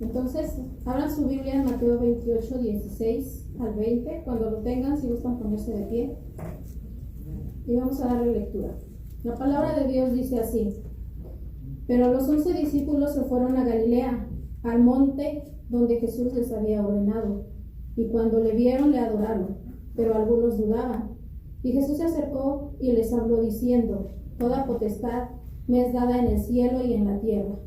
Entonces, abran su Biblia en Mateo 28, 16 al 20. Cuando lo tengan, si gustan ponerse de pie. Y vamos a darle lectura. La palabra de Dios dice así: Pero los 11 discípulos se fueron a Galilea, al monte donde Jesús les había ordenado. Y cuando le vieron, le adoraron, pero algunos dudaban. Y Jesús se acercó y les habló diciendo: Toda potestad me es dada en el cielo y en la tierra.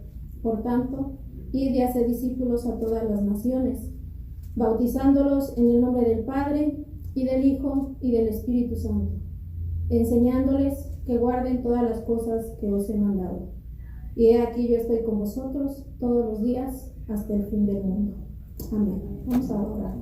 Por tanto, id y haced discípulos a todas las naciones, bautizándolos en el nombre del Padre, y del Hijo, y del Espíritu Santo, enseñándoles que guarden todas las cosas que os he mandado. Y he aquí, yo estoy con vosotros todos los días hasta el fin del mundo. Amén. Vamos a orar.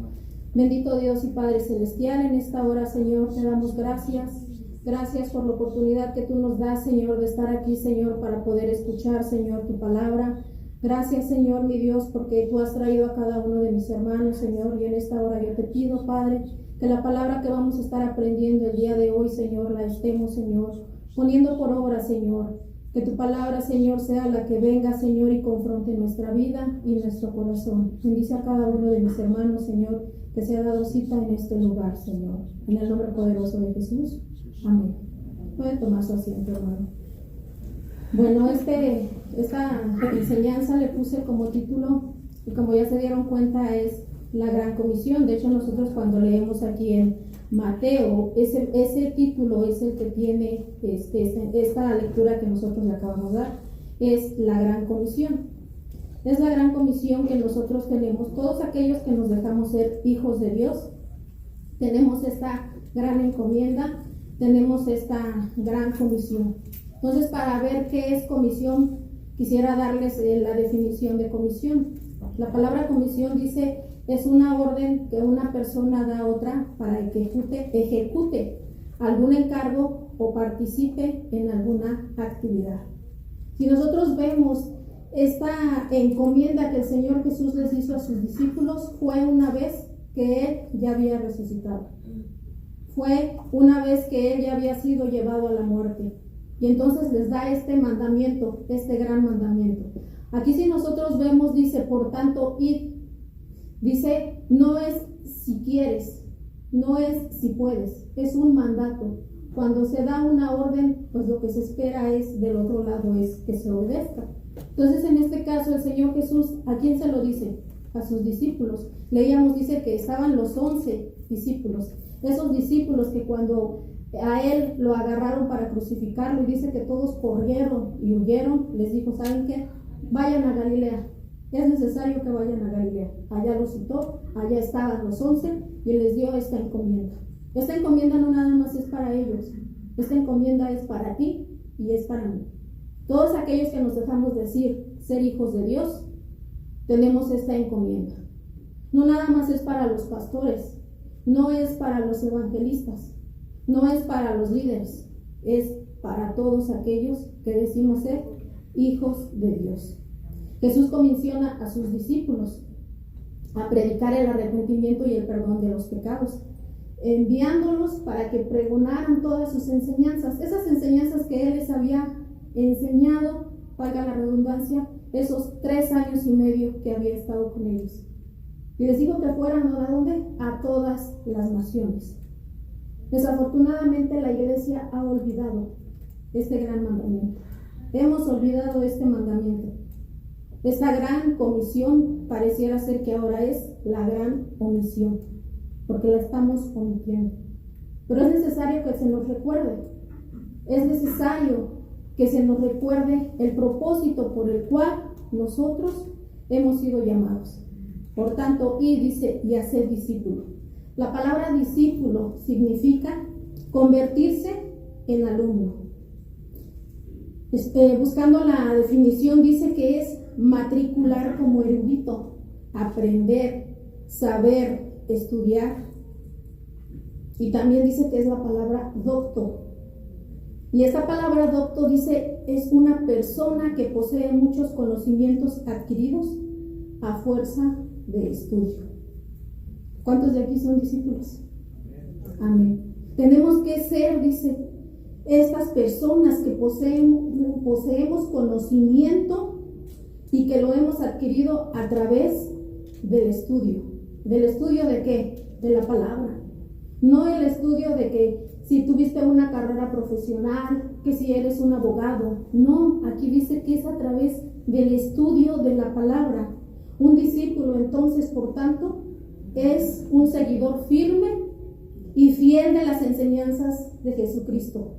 Bendito Dios y Padre Celestial, en esta hora, Señor, te damos gracias. Gracias por la oportunidad que tú nos das, Señor, de estar aquí, Señor, para poder escuchar, Señor, tu palabra. Gracias, Señor, mi Dios, porque tú has traído a cada uno de mis hermanos, Señor, y en esta hora yo te pido, Padre, que la palabra que vamos a estar aprendiendo el día de hoy, Señor, la estemos, Señor, poniendo por obra, Señor. Que tu palabra, Señor, sea la que venga, Señor, y confronte nuestra vida y nuestro corazón. Bendice a cada uno de mis hermanos, Señor, que se ha dado cita en este lugar, Señor. En el nombre poderoso de Jesús. Amén. Pueden tomar su asiento, hermano. Bueno, esta enseñanza le puse como título, y como ya se dieron cuenta, es la Gran Comisión. De hecho, nosotros cuando leemos aquí en Mateo, ese título es el que tiene esta lectura que nosotros le acabamos de dar, es la Gran Comisión. Es la Gran Comisión que nosotros tenemos, todos aquellos que nos dejamos ser hijos de Dios, tenemos esta gran encomienda, tenemos esta gran comisión. Entonces, para ver qué es comisión, quisiera darles la definición de comisión. La palabra comisión dice: es una orden que una persona da a otra para que ejecute algún encargo o participe en alguna actividad. Si nosotros vemos esta encomienda que el Señor Jesús les hizo a sus discípulos, fue una vez que Él ya había resucitado. Fue una vez que Él ya había sido llevado a la muerte. Y entonces les da este mandamiento, este gran mandamiento. Aquí si nosotros vemos, dice: por tanto, id. Dice, no es si quieres, no es si puedes, es un mandato. Cuando se da una orden, pues lo que se espera es, del otro lado, es que se obedezca. Entonces, en este caso, el Señor Jesús, ¿a quién se lo dice? A sus discípulos. Leíamos, dice que estaban los 11 discípulos. Esos discípulos que cuando a Él lo agarraron para crucificarlo, y dice que todos corrieron y huyeron, les dijo: ¿saben qué? Vayan a Galilea. Es necesario que vayan a Galilea. Allá los citó, allá estaban los 11 y les dio esta encomienda. Esta encomienda no nada más es para ellos, esta encomienda es para ti y es para mí. Todos aquellos que nos dejamos decir ser hijos de Dios, tenemos esta encomienda. No nada más es para los pastores, no es para los evangelistas, no es para los líderes, es para todos aquellos que decimos ser hijos de Dios. Jesús comisiona a sus discípulos a predicar el arrepentimiento y el perdón de los pecados, enviándolos para que pregonaran todas sus enseñanzas, esas enseñanzas que Él les había enseñado, valga la redundancia, esos 3 años y medio que había estado con ellos. Y les dijo que fueran, ¿a dónde? A todas las naciones. Desafortunadamente la iglesia ha olvidado este gran mandamiento. Hemos olvidado este mandamiento. Esta gran comisión pareciera ser que ahora es la gran omisión, porque la estamos omitiendo. Pero es necesario que se nos recuerde. Es necesario que se nos recuerde el propósito por el cual nosotros hemos sido llamados. Por tanto, y dice, y hacer discípulo. La palabra discípulo significa convertirse en alumno. Buscando la definición, dice que es matricular como erudito, aprender, saber, estudiar. Y también dice que es la palabra docto. Y esta palabra docto dice es una persona que posee muchos conocimientos adquiridos a fuerza de estudio. ¿Cuántos de aquí son discípulos? Amén. Tenemos que ser, dice, estas personas que poseemos conocimiento y que lo hemos adquirido a través del estudio. ¿Del estudio de qué? De la palabra. No el estudio de que si tuviste una carrera profesional, que si eres un abogado. No, aquí dice que es a través del estudio de la palabra. Un discípulo, entonces, por tanto, es un seguidor firme y fiel de las enseñanzas de Jesucristo,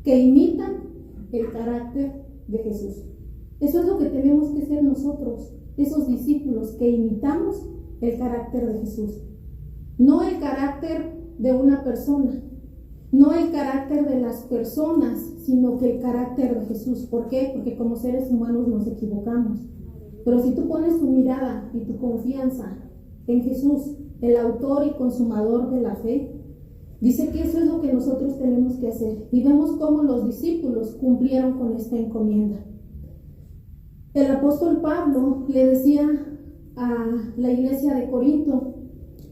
que imitan el carácter de Jesús. Eso es lo que tenemos que ser nosotros, esos discípulos que imitamos el carácter de Jesús. No el carácter de una persona, no el carácter de las personas, sino que el carácter de Jesús. ¿Por qué? Porque como seres humanos nos equivocamos. Pero si tú pones tu mirada y tu confianza en Jesús, el autor y consumador de la fe, dice que eso es lo que nosotros tenemos que hacer. Y vemos cómo los discípulos cumplieron con esta encomienda. El apóstol Pablo le decía a la iglesia de Corinto,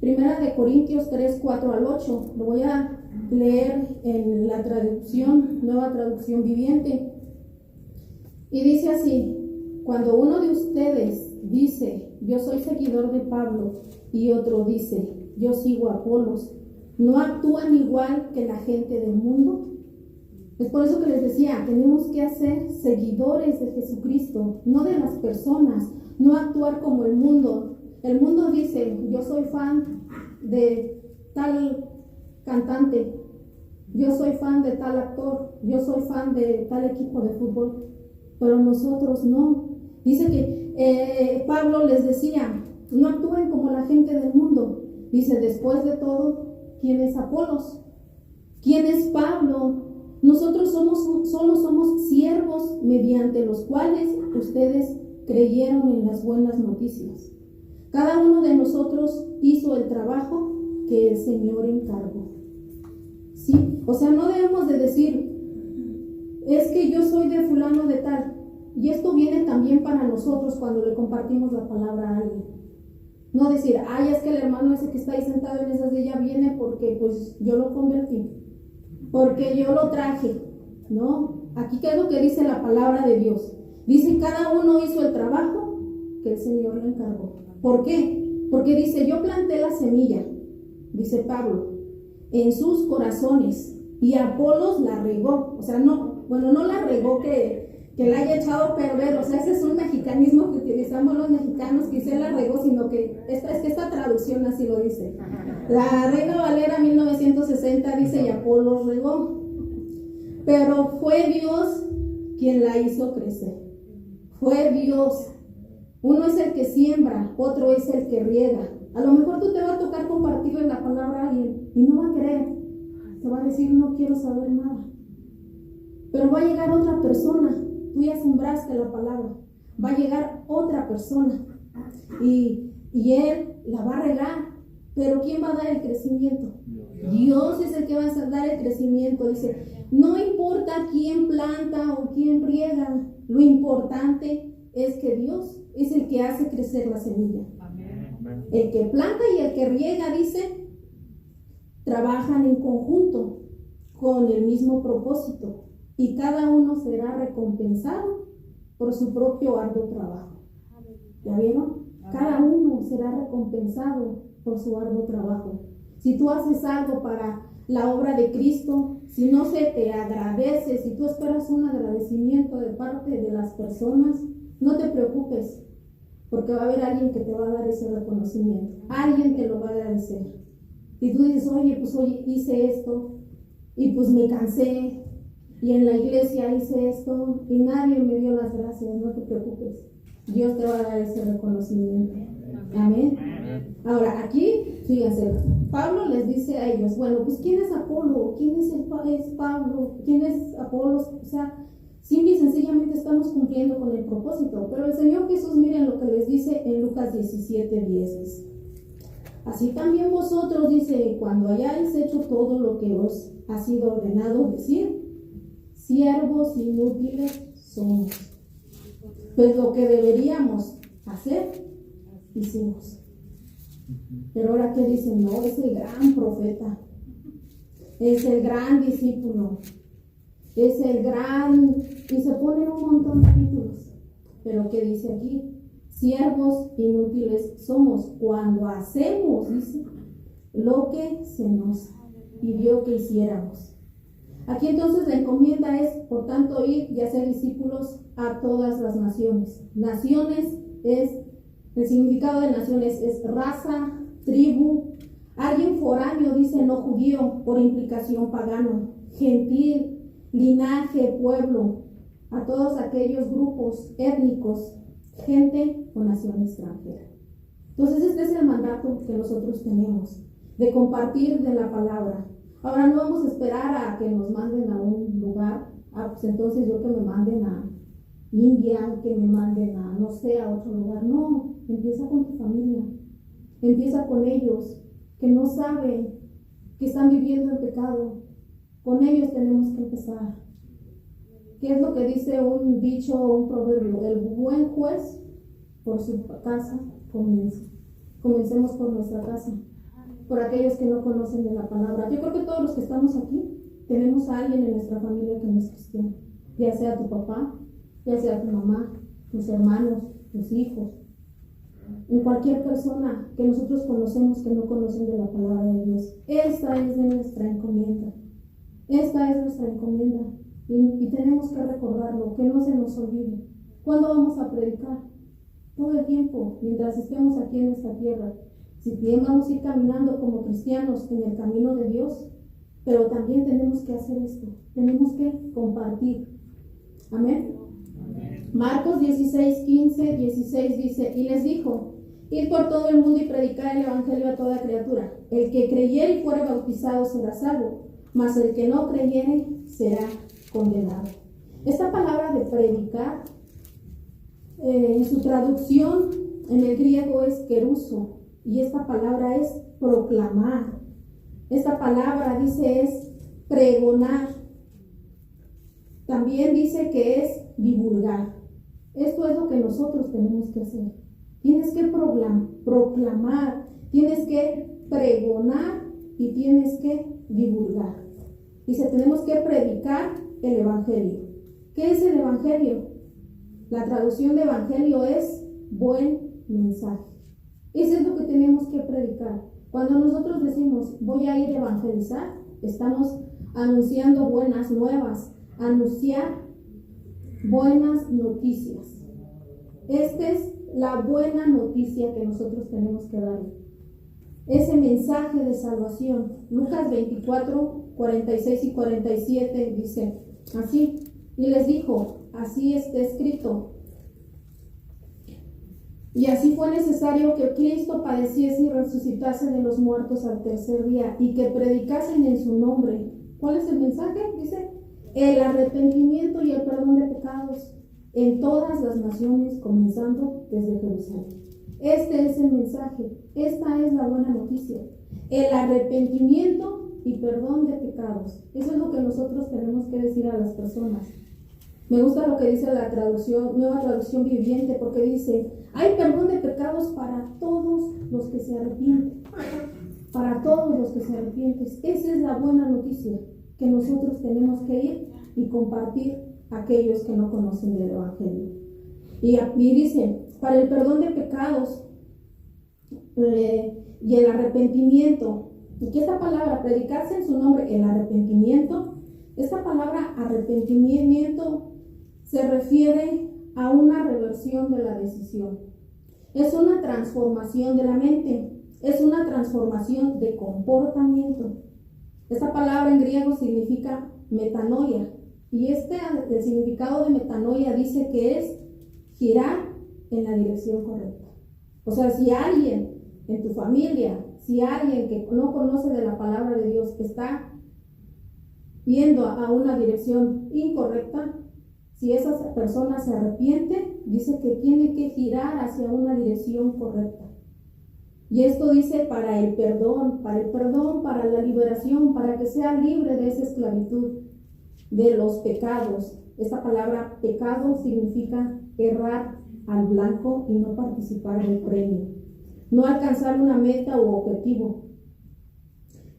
Primera de Corintios 3, 4 al 8, lo voy a leer en la traducción, nueva traducción viviente, y dice así: cuando uno de ustedes dice, yo soy seguidor de Pablo, y otro dice, yo sigo a Apolos, ¿no actúan igual que la gente del mundo? Es por eso que les decía, tenemos que ser seguidores de Jesucristo, no de las personas, no actuar como el mundo. El mundo dice, yo soy fan de tal cantante, yo soy fan de tal actor, yo soy fan de tal equipo de fútbol, pero nosotros no. Dice que Pablo les decía, no actúen como la gente del mundo. Dice, después de todo, ¿quién es Apolos? ¿Quién es Pablo? Nosotros solo somos siervos mediante los cuales ustedes creyeron en las buenas noticias. Cada uno de nosotros hizo el trabajo que el Señor encargó. ¿Sí? O sea, no debemos de decir, es que yo soy de fulano de tal. Y esto viene también para nosotros cuando le compartimos la palabra a alguien. No decir, ay, es que el hermano ese que está ahí sentado en esa silla viene porque pues yo lo convertí, porque yo lo traje. No, aquí ¿qué es lo que dice la palabra de Dios? Dice, cada uno hizo el trabajo que el Señor le encargó. ¿Por qué? Porque dice, yo planté la semilla, dice Pablo, en sus corazones, y Apolos la regó. O sea, no la regó que la haya echado a perder. O sea, ese es un mexicanismo que utilizamos los mexicanos, que se la regó, sino que esta traducción así lo dice. La Reina Valera 1960 dice, y Apolos regó. Pero fue Dios quien la hizo crecer. Fue Dios. Uno es el que siembra, otro es el que riega. A lo mejor tú te va a tocar compartirle la palabra a alguien y no va a querer. Te va a decir, no quiero saber nada. Pero va a llegar otra persona. Tú ya sembraste la palabra. Va a llegar otra persona y él la va a regar. Pero ¿quién va a dar el crecimiento? Dios es el que va a dar el crecimiento. Dice, no importa quién planta o quién riega, lo importante es que Dios es el que hace crecer la semilla. Amén. El que planta y el que riega, dice, trabajan en conjunto con el mismo propósito, y cada uno será recompensado por su propio arduo trabajo. ¿Ya vieron? Cada uno será recompensado por su arduo trabajo. Si tú haces algo para la obra de Cristo, si no se te agradece, si tú esperas un agradecimiento de parte de las personas, no te preocupes, porque va a haber alguien que te va a dar ese reconocimiento. Alguien te lo va a agradecer. Y tú dices, oye, hice esto, y pues me cansé, y en la iglesia hice esto, y nadie me dio las gracias. No te preocupes. Dios te va a dar ese reconocimiento. Amén. Ahora, aquí, fíjense, Pablo les dice a ellos, bueno, pues ¿quién es Apolo? ¿Quién es Pablo? ¿Quién es Apolos? O sea, simple y sencillamente estamos cumpliendo con el propósito. Pero el Señor Jesús, miren lo que les dice en Lucas 17:10. Así también vosotros, dice, cuando hayáis hecho todo lo que os ha sido ordenado decir, siervos inútiles somos. Pues lo que deberíamos hacer, hicimos. Pero ahora ¿qué dicen? No, es el gran profeta, es el gran discípulo, es el gran, y se ponen un montón de títulos. Pero ¿qué dice aquí? Siervos inútiles somos cuando hacemos, dice, lo que se nos pidió que hiciéramos. Aquí entonces la encomienda es, por tanto, ir y hacer discípulos a todas las naciones. Naciones es, el significado de naciones es raza, tribu, alguien foráneo, dice, no judío, por implicación pagano, gentil, linaje, pueblo, a todos aquellos grupos étnicos, gente o nación extranjera. Entonces este es el mandato que nosotros tenemos, de compartir de la palabra. Ahora no vamos a esperar a que nos manden a un lugar, pues entonces yo que me manden a India, que me manden a, no sé, a otro lugar. No, empieza con tu familia, empieza con ellos, que no saben, que están viviendo en pecado. Con ellos tenemos que empezar. ¿Qué es lo que dice un dicho o un proverbio? El buen juez por su casa comienza. Comencemos por nuestra casa, por aquellos que no conocen de la palabra. Yo creo que todos los que estamos aquí tenemos a alguien en nuestra familia que no es cristiano, ya sea tu papá, ya sea tu mamá, tus hermanos, tus hijos, en cualquier persona que nosotros conocemos que no conocen de la palabra de Dios. Esta es de nuestra encomienda. Esta es nuestra encomienda y tenemos que recordarlo, que no se nos olvide. ¿Cuándo vamos a predicar? Todo el tiempo, mientras estemos aquí en esta tierra. Si bien vamos a ir caminando como cristianos en el camino de Dios, pero también tenemos que hacer esto, tenemos que compartir. Amén. Marcos 16, 15, 16 dice, y les dijo, id por todo el mundo y predicar el evangelio a toda criatura. El que creyere y fuere bautizado será salvo, mas el que no creyere será condenado. Esta palabra de predicar, en su traducción en el griego es keruso, y esta palabra es proclamar. Esta palabra dice es pregonar. También dice que es divulgar. Esto es lo que nosotros tenemos que hacer. Tienes que proclamar, tienes que pregonar y tienes que divulgar. Dice, tenemos que predicar el evangelio. ¿Qué es el evangelio? La traducción de evangelio es buen mensaje. Eso es lo que tenemos que predicar. Cuando nosotros decimos, voy a ir a evangelizar, estamos anunciando buenas nuevas, anunciar buenas noticias. Esta es la buena noticia que nosotros tenemos que dar. Ese mensaje de salvación. Lucas 24, 46 y 47 dice así, y les dijo, así está escrito. Y así fue necesario que Cristo padeciese y resucitase de los muertos al tercer día, y que predicasen en su nombre. ¿Cuál es el mensaje? Dice, el arrepentimiento y el perdón de pecados en todas las naciones, comenzando desde Jerusalén. Este es el mensaje, esta es la buena noticia. El arrepentimiento y perdón de pecados. Eso es lo que nosotros tenemos que decir a las personas. Me gusta lo que dice la traducción, nueva traducción viviente, porque dice, hay perdón de pecados para todos los que se arrepienten. Para todos los que se arrepienten. Esa es la buena noticia, que nosotros tenemos que ir y compartir a aquellos que no conocen del evangelio. Y dice, para el perdón de pecados y el arrepentimiento. Y que esta palabra, predicarse en su nombre, el arrepentimiento, esta palabra arrepentimiento se refiere a una reversión de la decisión. Es una transformación de la mente, es una transformación de comportamiento. Esta palabra en griego significa metanoia, y el significado de metanoia dice que es girar en la dirección correcta. O sea, si alguien en tu familia, si alguien que no conoce de la palabra de Dios está yendo a una dirección incorrecta, si esa persona se arrepiente, dice que tiene que girar hacia una dirección correcta. Y esto dice para el perdón, para la liberación, para que sea libre de esa esclavitud, de los pecados. Esta palabra pecado significa errar al blanco y no participar del premio, no alcanzar una meta u objetivo.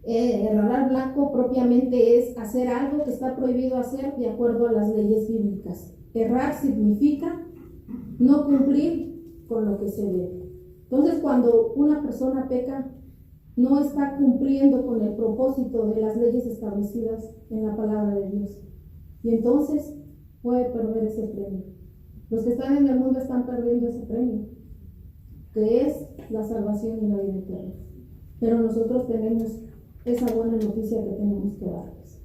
Errar al blanco propiamente es hacer algo que está prohibido hacer de acuerdo a las leyes bíblicas. Errar significa no cumplir con lo que se debe. Entonces, cuando una persona peca, no está cumpliendo con el propósito de las leyes establecidas en la palabra de Dios. Y entonces puede perder ese premio. Los que están en el mundo están perdiendo ese premio, que es la salvación y la vida eterna. Pero nosotros tenemos esa buena noticia que tenemos que darles.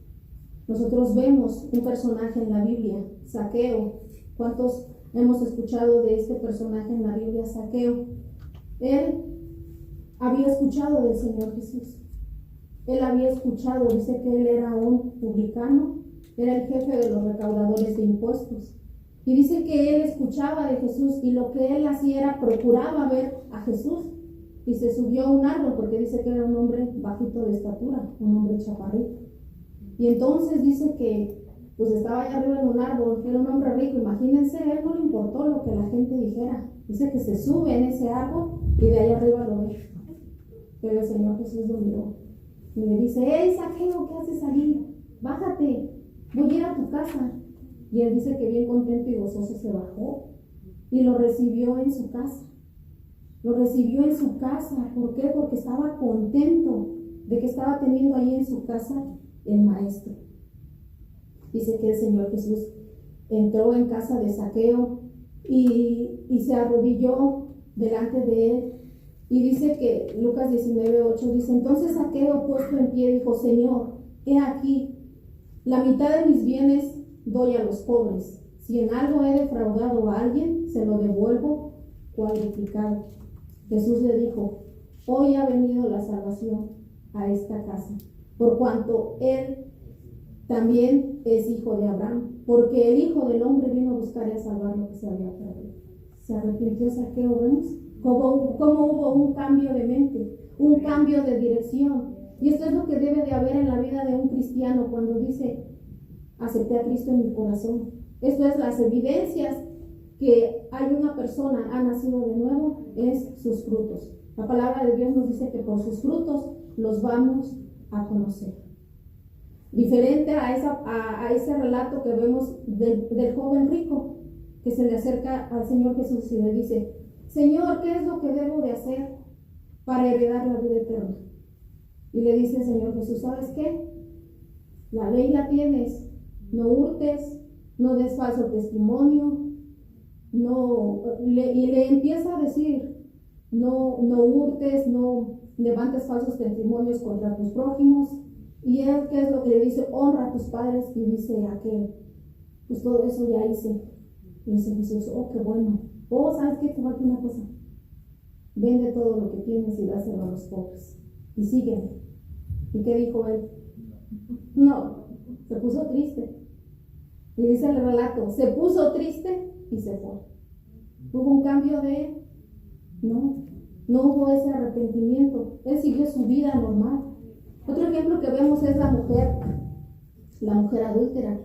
Nosotros vemos un personaje en la Biblia, Zaqueo. ¿Cuántos hemos escuchado de este personaje en la Biblia, Zaqueo? Él había escuchado del Señor Jesús. Él había escuchado, dice que él era un publicano, era el jefe de los recaudadores de impuestos. Y dice que él escuchaba de Jesús y lo que él hacía era procuraba ver a Jesús. Y se subió a un árbol porque dice que era un hombre bajito de estatura, un hombre chaparrito. Y entonces dice que pues estaba allá arriba en un árbol, que era un hombre rico. Imagínense, a él no le importó lo que la gente dijera. Dice que se sube en ese árbol y de allá arriba lo ve. Pero el Señor Jesús lo miró y le dice: ¡Hey, Zaqueo, qué haces ahí! Bájate, voy a ir a tu casa. Y él dice que bien contento y gozoso se bajó y lo recibió en su casa. Lo recibió en su casa. ¿Por qué? Porque estaba contento de que estaba teniendo ahí en su casa el maestro. Dice que el Señor Jesús entró en casa de Zaqueo y se arrodilló delante de él. Y dice que Lucas 19:8 dice: entonces Zaqueo, puesto en pie, dijo: Señor, he aquí, la mitad de mis bienes doy a los pobres. Si en algo he defraudado a alguien, se lo devuelvo cuadruplicado. Jesús le dijo: hoy ha venido la salvación a esta casa, por cuanto él también es hijo de Abraham, porque el Hijo del Hombre vino a buscar y a salvar lo que se había perdido. Se arrepintió Zaqueo, ¿vemos? Como hubo un cambio de mente, un cambio de dirección. Y esto es lo que debe de haber en la vida de un cristiano cuando dice: acepté a Cristo en mi corazón. Esto es las evidencias que hay una persona ha nacido de nuevo, es sus frutos. La palabra de Dios nos dice que por sus frutos los vamos a conocer. Diferente a ese relato que vemos del joven rico que se le acerca al Señor Jesús y le dice: Señor, ¿qué es lo que debo de hacer para heredar la vida eterna? Y le dice el Señor Jesús: ¿sabes qué? La ley la tienes. No hurtes, no des falso testimonio, y le empieza a decir: no hurtes, no levantes falsos testimonios contra tus prójimos. Y él, ¿qué es lo que le dice? Honra a tus padres. Y dice aquel: pues todo eso ya hice. Y dice Jesús: oh, qué bueno. Oh, ¿sabes qué? Te falta una cosa. Vende todo lo que tienes y dáselo a los pobres. Y sígueme. ¿Y qué dijo él? No, se puso triste. Y dice el relato: se puso triste y se fue. ¿Hubo un cambio de él? No hubo ese arrepentimiento. Él siguió su vida normal. Otro ejemplo que vemos es la mujer adúltera.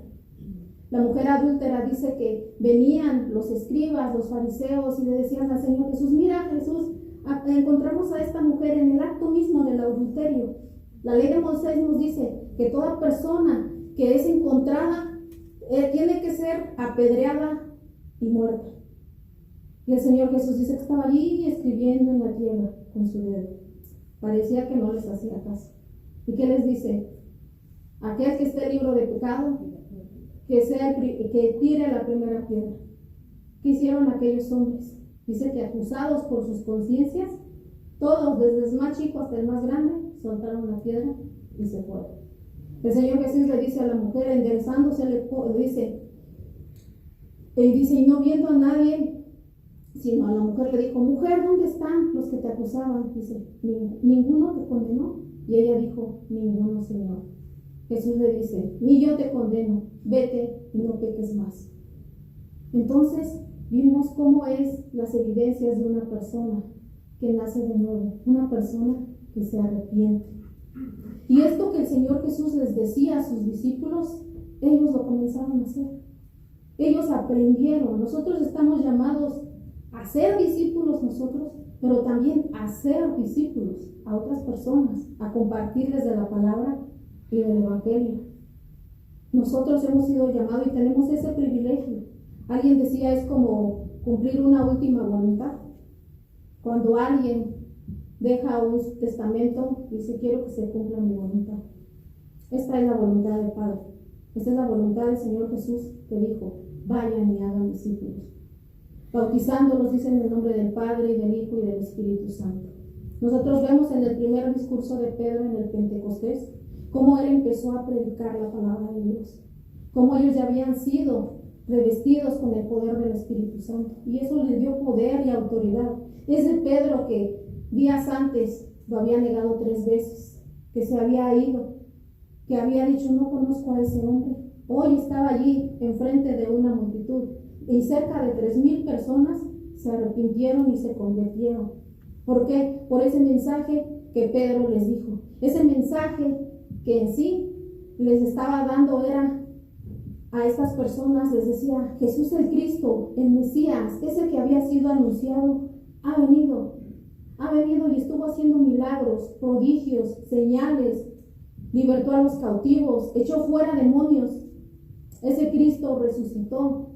La mujer adúltera dice que venían los escribas, los fariseos, y le decían al Señor Jesús: mira, Jesús, encontramos a esta mujer en el acto mismo del adulterio. La ley de Moisés nos dice que toda persona que es encontrada tiene que ser apedreada y muerta. Y el Señor Jesús dice que estaba allí escribiendo en la tierra con su dedo. Parecía que no les hacía caso. ¿Y qué les dice? Aquel que esté libre de pecado, que tire la primera piedra. ¿Qué hicieron aquellos hombres? Dice que acusados por sus conciencias, todos, desde el más chico hasta el más grande, soltaron la piedra y se fueron. El Señor Jesús le dice a la mujer, enderezándose, le dice, y no viendo a nadie, sino a la mujer le dijo: mujer, ¿dónde están los que te acusaban? Dice: ninguno te condenó. Y ella dijo: ninguno, Señor. Jesús le dice: ni yo te condeno, vete y no peques más. Entonces vimos cómo es las evidencias de una persona que nace de nuevo, una persona que se arrepiente. Y esto que el Señor Jesús les decía a sus discípulos, ellos lo comenzaron a hacer. Ellos aprendieron. Nosotros estamos llamados a ser discípulos nosotros, pero también a ser discípulos a otras personas, a compartirles de la palabra y del evangelio. Nosotros hemos sido llamados y tenemos ese privilegio. Alguien decía, es como cumplir una última voluntad. Cuando alguien deja un testamento, dice: quiero que se cumpla mi voluntad. Esta es la voluntad del Padre. Esta es la voluntad del Señor Jesús, que dijo: vayan y hagan discípulos, bautizándolos, dice, en el nombre del Padre, y del Hijo, y del Espíritu Santo. Nosotros vemos en el primer discurso de Pedro en el Pentecostés cómo él empezó a predicar la palabra de Dios, cómo ellos ya habían sido revestidos con el poder del Espíritu Santo, y eso les dio poder y autoridad. Ese Pedro que días antes lo había negado 3 veces, que se había ido, que había dicho: no conozco a ese hombre, hoy estaba allí enfrente de una multitud, y cerca de 3,000 personas se arrepintieron y se convirtieron. ¿Por qué? Por ese mensaje que Pedro les dijo. Ese mensaje que en sí les estaba dando era a estas personas, les decía: Jesús el Cristo, el Mesías, ese que había sido anunciado, ha venido y estuvo haciendo milagros, prodigios, señales, libertó a los cautivos, echó fuera demonios. Ese Cristo resucitó.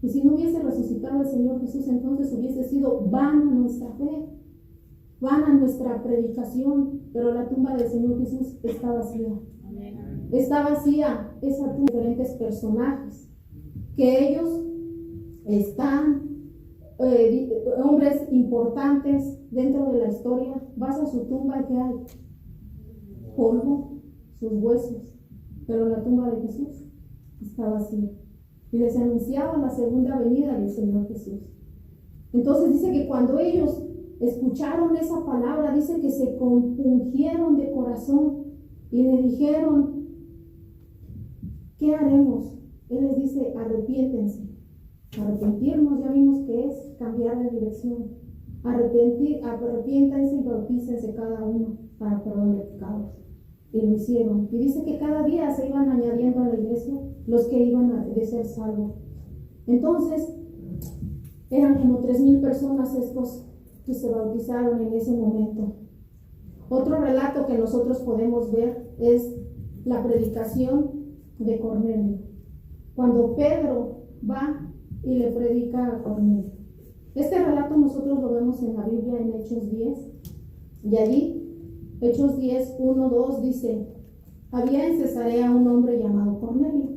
Y si no hubiese resucitado el Señor Jesús, entonces hubiese sido vana nuestra fe, vana nuestra predicación. Pero la tumba del Señor Jesús está vacía. Amén. Está vacía esa tumba de diferentes personajes, que ellos están, hombres importantes dentro de la historia. Vas a su tumba y ¿qué hay? Polvo, sus huesos. Pero la tumba de Jesús está vacía. Y les anunciaba la segunda venida del Señor Jesús. Entonces dice que cuando ellos escucharon esa palabra, dice que se compungieron de corazón y le dijeron: ¿qué haremos? Él les dice: arrepiéntense. Arrepentirnos, ya vimos que es cambiar de dirección. Arrepiéntanse y bautícense cada uno para perdón de pecados. Y lo hicieron. Y dice que cada día se iban añadiendo a la iglesia los que iban a ser salvos. Entonces, eran como 3,000 personas estos que se bautizaron en ese momento. Otro relato que nosotros podemos ver es la predicación de Cornelio. Cuando Pedro va y le predica a Cornelio. Este relato nosotros lo vemos en la Biblia en Hechos 10. Y allí, Hechos 10, 1, 2 dice: había en Cesarea un hombre llamado Cornelio,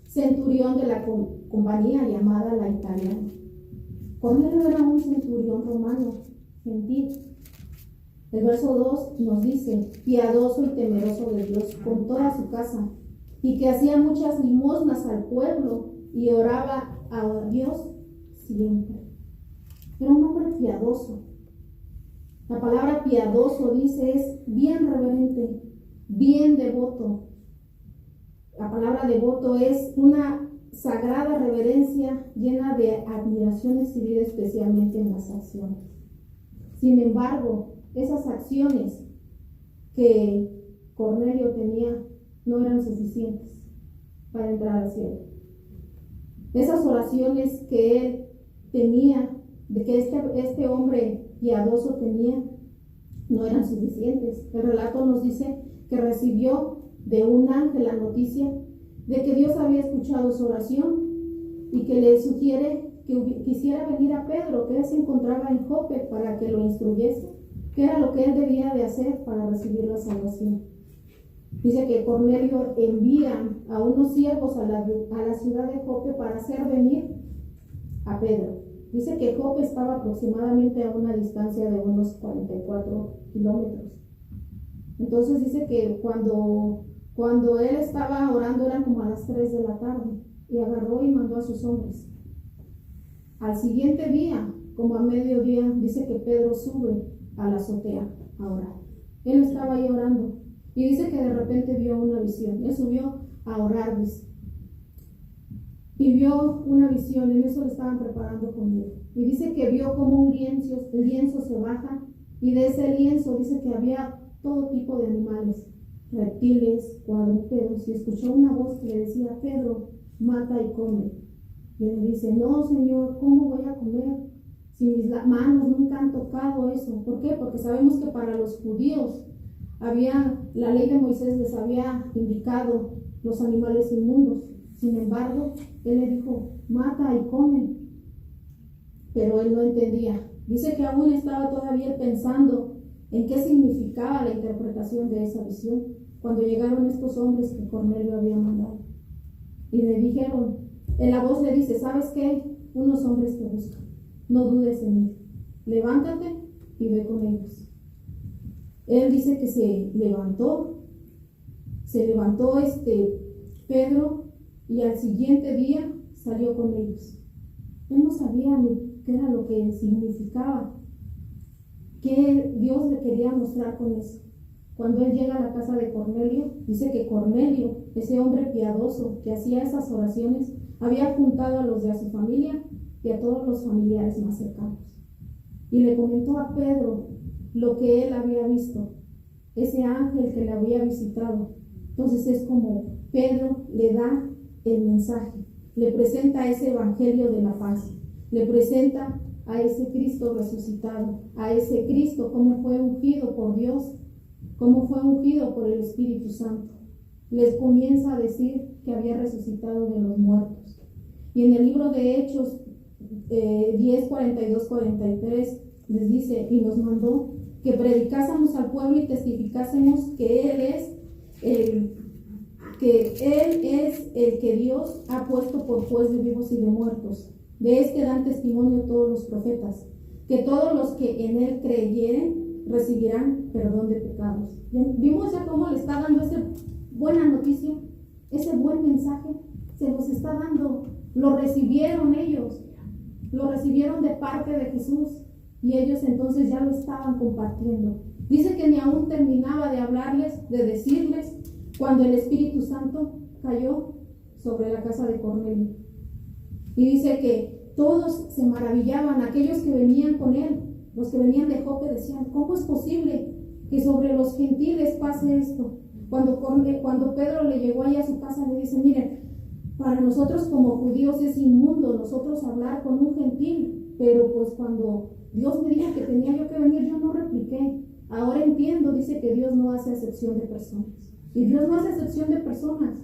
centurión de la compañía llamada la Italiana. Cornelio era un centurión romano, gentil. El verso 2 nos dice: piadoso y temeroso de Dios con toda su casa, y que hacía muchas limosnas al pueblo y oraba a Dios siempre. Era un hombre piadoso. La palabra piadoso, dice, es bien reverente, bien devoto. La palabra devoto es una sagrada reverencia llena de admiración exhibida especialmente en las acciones. Sin embargo, esas acciones que Cornelio tenía no eran suficientes para entrar al cielo. Esas oraciones que él tenía, de que este hombre piadoso tenía, no eran suficientes. El relato nos dice que recibió de un ángel la noticia de que Dios había escuchado su oración y que le sugiere que quisiera venir a Pedro, que él se encontraba en Jope, para que lo instruyese qué era lo que él debía de hacer para recibir la salvación. Dice que Cornelio envía a unos siervos a la ciudad de Jope para hacer venir a Pedro. Dice que Jope estaba aproximadamente a una distancia de unos 44 kilómetros. Entonces dice que cuando él estaba orando eran como a las 3 de la tarde, y agarró y mandó a sus hombres. Al siguiente día, como a mediodía, dice que Pedro sube a la azotea a orar. Él estaba ahí orando y dice que de repente vio una visión. Él subió a orar, dice, y vio una visión. En eso le estaban preparando comida, y dice que vio como un lienzo se baja, y de ese lienzo dice que había todo tipo de animales, reptiles, cuadrúpedos, y escuchó una voz que le decía: Pedro, mata y come. Y él dice: no, Señor, ¿cómo voy a comer si mis manos nunca han tocado eso? ¿Por qué? Porque sabemos que para los judíos la ley de Moisés les había indicado los animales inmundos. Sin embargo, él le dijo: mata y come. pero él no entendía. Dice que aún estaba todavía pensando en qué significaba la interpretación de esa visión, cuando llegaron estos hombres que Cornelio había mandado. Y le dijeron, en la voz le dice, ¿sabes qué? Unos hombres te buscan, no dudes en ir, levántate y ve con ellos. Él dice que se levantó Pedro, y al siguiente día salió con ellos. Él no sabía ni qué era lo que significaba, qué Dios le quería mostrar con eso. Cuando él llega a la casa de Cornelio, dice que Cornelio, ese hombre piadoso que hacía esas oraciones, había juntado a los de su familia y a todos los familiares más cercanos. Y le comentó a Pedro lo que él había visto, ese ángel que le había visitado. Entonces es como Pedro le da el mensaje, le presenta ese evangelio de la paz, le presenta a ese Cristo resucitado, a ese Cristo, cómo fue ungido por Dios, cómo fue ungido por el Espíritu Santo. Les comienza a decir que había resucitado de los muertos. Y en el libro de Hechos 10, 42, 43 les dice, y nos mandó que predicásemos al pueblo y testificásemos que Él es el que Dios ha puesto por juez de vivos y de muertos. De este dan testimonio todos los profetas, que todos los que en Él creyeren recibirán perdón de pecados. Vimos ya cómo le está dando esa buena noticia, ese buen mensaje, se los está dando. Lo recibieron ellos, lo recibieron de parte de Jesús, y ellos entonces ya lo estaban compartiendo. Dice que ni aún terminaba de hablarles, de decirles, cuando el Espíritu Santo cayó sobre la casa de Cornelio. Y dice que todos se maravillaban, aquellos que venían con él, los que venían de Jope, decían, ¿cómo es posible que sobre los gentiles pase esto? Cuando Pedro le llegó allá a su casa, le dice, miren, para nosotros como judíos es inmundo nosotros hablar con un gentil, pero pues cuando Dios me dijo que tenía yo que venir, yo no repliqué. Ahora entiendo, dice que Dios no hace acepción de personas. Y Dios no hace excepción de personas.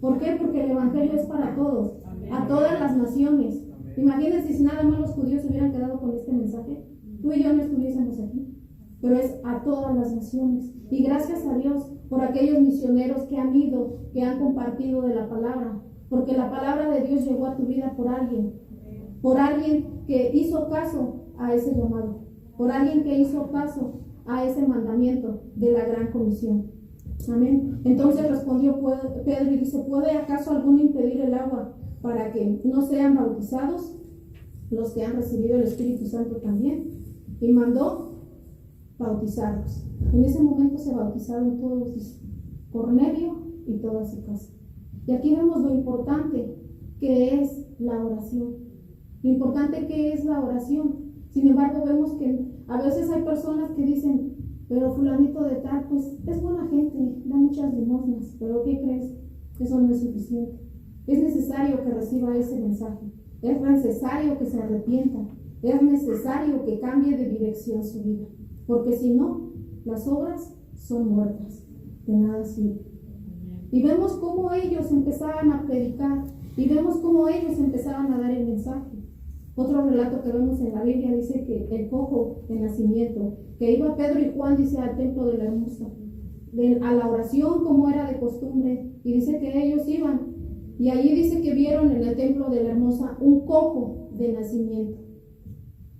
¿Por qué? Porque el evangelio es para todos, a todas las naciones. Imagínense si nada más los judíos se hubieran quedado con este mensaje, tú y yo no estuviésemos aquí. Pero es a todas las naciones. Y gracias a Dios por aquellos misioneros que han ido, que han compartido de la palabra. Porque la palabra de Dios llegó a tu vida por alguien que hizo caso a ese llamado, por alguien que hizo caso a ese mandamiento de la gran comisión. Amén. Entonces respondió Pedro y dice, ¿puede acaso alguno impedir el agua para que no sean bautizados los que han recibido el Espíritu Santo también? Y mandó bautizarlos. En ese momento se bautizaron todos, dice, Cornelio y toda su casa. Y aquí vemos lo importante que es la oración. Lo importante que es la oración. Sin embargo, vemos que a veces hay personas que dicen, pero fulanito de tal, pues es buena gente, da muchas limosnas, pero ¿qué crees? Eso no es suficiente. Es necesario que reciba ese mensaje. Es necesario que se arrepienta. Es necesario que cambie de dirección su vida. Porque si no, las obras son muertas. De nada sirve. Y vemos cómo ellos empezaban a predicar. Y vemos cómo ellos empezaban a dar el mensaje. Otro relato que vemos en la Biblia dice que el cojo de nacimiento, que iba Pedro y Juan, dice, al templo de la hermosa, a la oración como era de costumbre, y dice que ellos iban, y allí dice que vieron en el templo de la hermosa un cojo de nacimiento.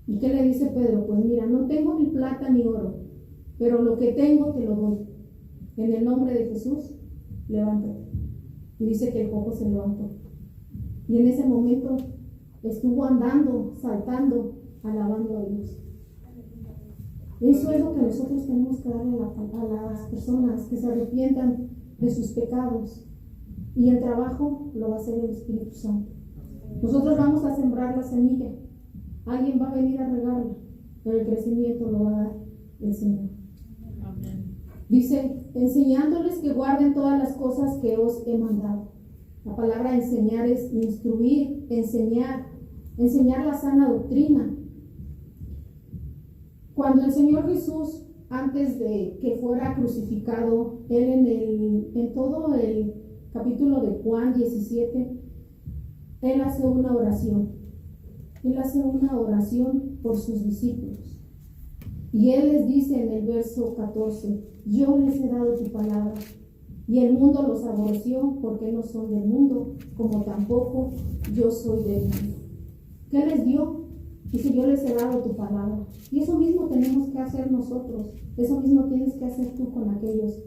¿Y qué le dice Pedro? Pues mira, no tengo ni plata ni oro, pero lo que tengo te lo doy. En el nombre de Jesús, levántate. Y dice que el cojo se levantó. Y en ese momento estuvo andando, saltando, alabando a Dios. Eso es lo que nosotros tenemos que darle a las personas que se arrepientan de sus pecados. Y el trabajo lo va a hacer el Espíritu Santo. Nosotros vamos a sembrar la semilla. Alguien va a venir a regarla, pero el crecimiento lo va a dar el Señor. Amén. Dice, enseñándoles que guarden todas las cosas que os he mandado. La palabra enseñar es instruir, enseñar la sana doctrina. Cuando el Señor Jesús, antes de que fuera crucificado, él en todo el capítulo de Juan 17, él hace una oración. Él hace una oración por sus discípulos. Y Él les dice en el verso 14, yo les he dado tu palabra, y el mundo los aborreció porque no son del mundo, como tampoco yo soy del mundo. ¿Qué les dio? Dice, yo les he dado tu palabra. Y eso mismo tenemos que hacer nosotros. Eso mismo tienes que hacer tú con aquellos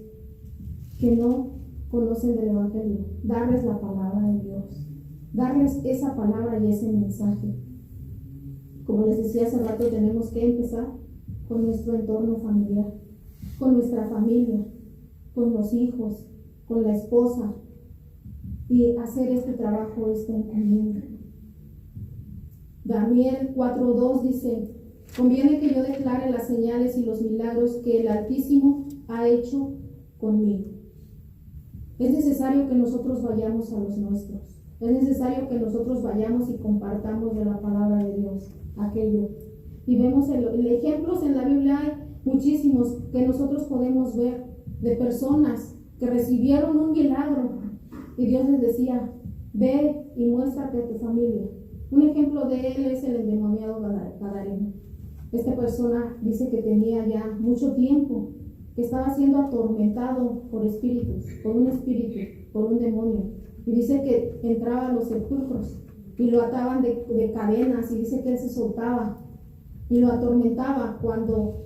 que no conocen del Evangelio. Darles la palabra de Dios. Darles esa palabra y ese mensaje. Como les decía hace rato, tenemos que empezar con nuestro entorno familiar, con nuestra familia, con los hijos, con la esposa, y hacer este trabajo, esta encomienda. Daniel 4:2 dice, conviene que yo declare las señales y los milagros que el Altísimo ha hecho conmigo. Es necesario que nosotros vayamos a los nuestros. Es necesario que nosotros vayamos y compartamos de la palabra de Dios aquello. Y vemos ejemplos en la Biblia, hay muchísimos que nosotros podemos ver de personas que recibieron un milagro y Dios les decía, ve y muéstrate a tu familia. Un ejemplo de él es el endemoniado gadareno. Esta persona dice que tenía ya mucho tiempo, que estaba siendo atormentado por espíritus, por un espíritu, por un demonio. Y dice que entraba a los sepulcros y lo ataban de cadenas, y dice que él se soltaba y lo atormentaba. Cuando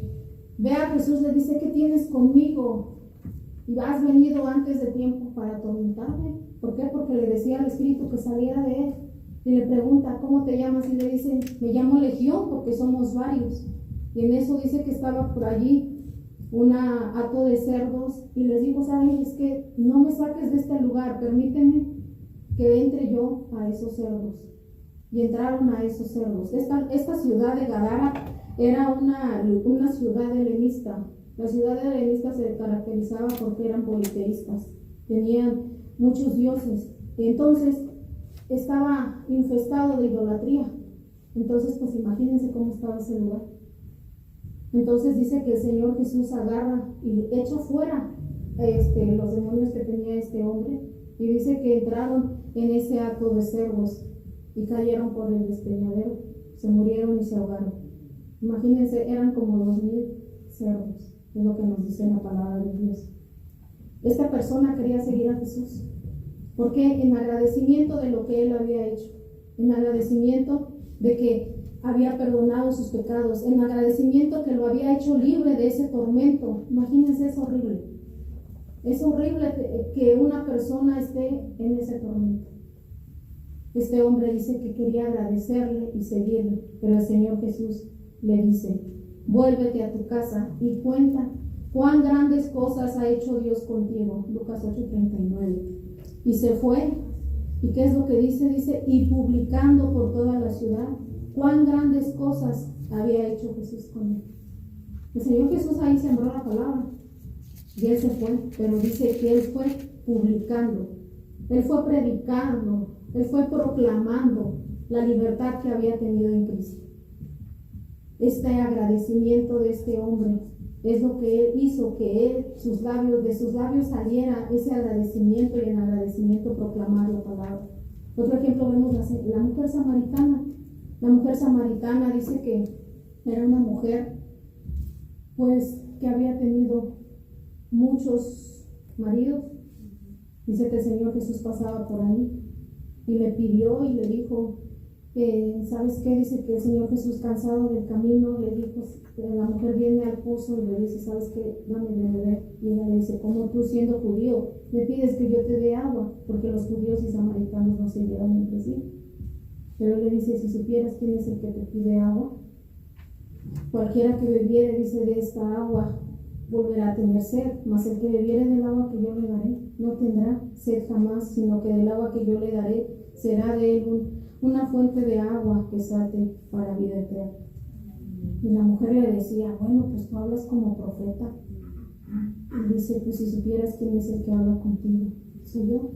ve a Jesús le dice, ¿qué tienes conmigo? Y has venido antes de tiempo para atormentarme. ¿Por qué? Porque le decía al espíritu que saliera de él. Y le pregunta, ¿cómo te llamas? Y le dice, me llamo Legión porque somos varios. Y en eso dice que estaba por allí una hato de cerdos y les dijo, ¿saben? Es que no me saques de este lugar, permíteme que entre yo a esos cerdos. Y entraron a esos cerdos. Esta ciudad de Gadara era una ciudad helenista. La ciudad helenista se caracterizaba porque eran politeístas, tenían muchos dioses. Y entonces estaba infestado de idolatría. Entonces, pues imagínense cómo estaba ese lugar. Entonces dice que el Señor Jesús agarra y echa fuera los demonios que tenía este hombre, y dice que entraron en ese hato de cerdos y cayeron por el despeñadero, se murieron y se ahogaron. Imagínense, eran como 2000 cerdos, es lo que nos dice la palabra de Dios. Esta persona quería seguir a Jesús, porque en agradecimiento de lo que él había hecho, en agradecimiento de que había perdonado sus pecados, en agradecimiento que lo había hecho libre de ese tormento. Imagínense, es horrible. Es horrible que una persona esté en ese tormento. Este hombre dice que quería agradecerle y seguirle, pero el Señor Jesús le dice, vuélvete a tu casa y cuenta cuán grandes cosas ha hecho Dios contigo. Lucas 8:39. Y se fue. ¿Y qué es lo que dice? Dice, y publicando por toda la ciudad cuán grandes cosas había hecho Jesús con él. El Señor Jesús ahí sembró la palabra y él se fue, pero dice que él fue publicando, él fue predicando, él fue proclamando la libertad que había tenido en Cristo. Este agradecimiento de este hombre es lo que él hizo, que él, de sus labios saliera ese agradecimiento, y en agradecimiento proclamar la palabra. Otro ejemplo vemos la mujer samaritana. La mujer samaritana dice que era una mujer pues que había tenido muchos maridos. Dice que el Señor Jesús pasaba por ahí y le pidió y le dijo, ¿sabes qué? Dice que el Señor Jesús, cansado del camino, le dijo, la mujer viene al pozo y le dice, ¿sabes qué? Dame de beber. Y ella le dice, ¿cómo tú siendo judío me pides que yo te dé agua? Porque los judíos y samaritanos no se llevan entre sí. Pero él le dice, si supieras quién es el que te pide agua, cualquiera que bebiere, dice, de esta agua volverá a tener sed, mas el que bebiere del agua que yo le daré no tendrá sed jamás, sino que del agua que yo le daré será de él una fuente de agua que salte para vida eterna. Y la mujer le decía, bueno, pues tú hablas como profeta. Y dice, pues si supieras quién es el que habla contigo, soy yo.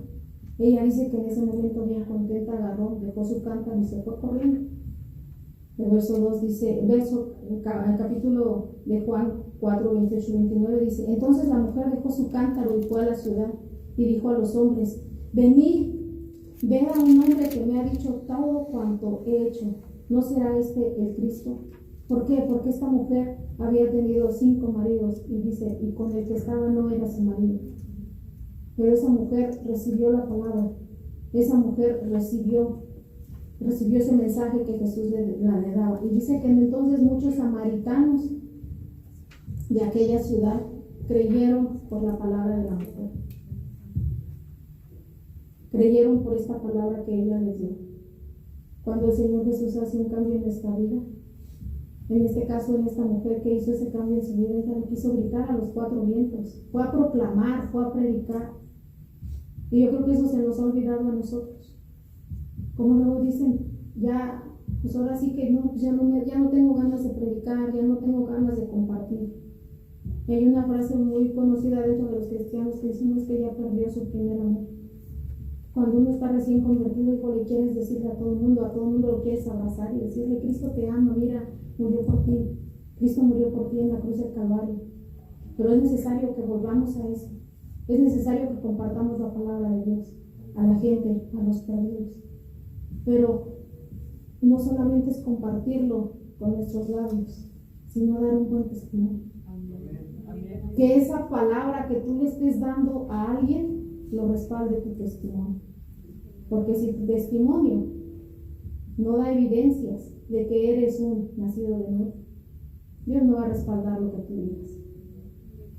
Ella dice que en ese momento, bien contenta, agarró, dejó su cántaro y se fue corriendo. El verso 2 dice, el capítulo de Juan 4, 28 y 29 dice, entonces la mujer dejó su cántaro y fue a la ciudad y dijo a los hombres, venid, ve a un hombre que me ha dicho todo cuanto he hecho. ¿no será este el Cristo? ¿Por qué? Porque esta mujer había tenido 5 maridos y dice, y con el que estaba no era su marido. Pero esa mujer recibió la palabra, esa mujer recibió ese mensaje que Jesús le daba. Y dice que entonces muchos samaritanos de aquella ciudad creyeron por la palabra de la mujer. Creyeron por esta palabra que ella les dio. Cuando el Señor Jesús hace un cambio en nuestra vida, en este caso en esta mujer que hizo ese cambio en su vida, ella lo quiso gritar a los 4 vientos, fue a proclamar, fue a predicar. Y yo creo que eso se nos ha olvidado a nosotros. Como luego dicen, ya, pues ahora sí que no, pues ya no tengo ganas de predicar, ya no tengo ganas de compartir. Y hay una frase muy conocida dentro de los cristianos que decimos que ya perdió su primer amor. Cuando uno está recién convertido, hijo, le quieres decirle a todo el mundo lo quieres abrazar y decirle, Cristo te ama, mira, murió por ti. Cristo murió por ti en la cruz del Calvario. Pero es necesario que volvamos a eso. Es necesario que compartamos la palabra de Dios a la gente, a los perdidos. Pero no solamente es compartirlo con nuestros labios, sino dar un buen testimonio. Que esa palabra que tú le estés dando a alguien lo respalde tu testimonio. Porque si tu testimonio no da evidencias de que eres un nacido de nuevo, Dios no va a respaldar lo que tú digas.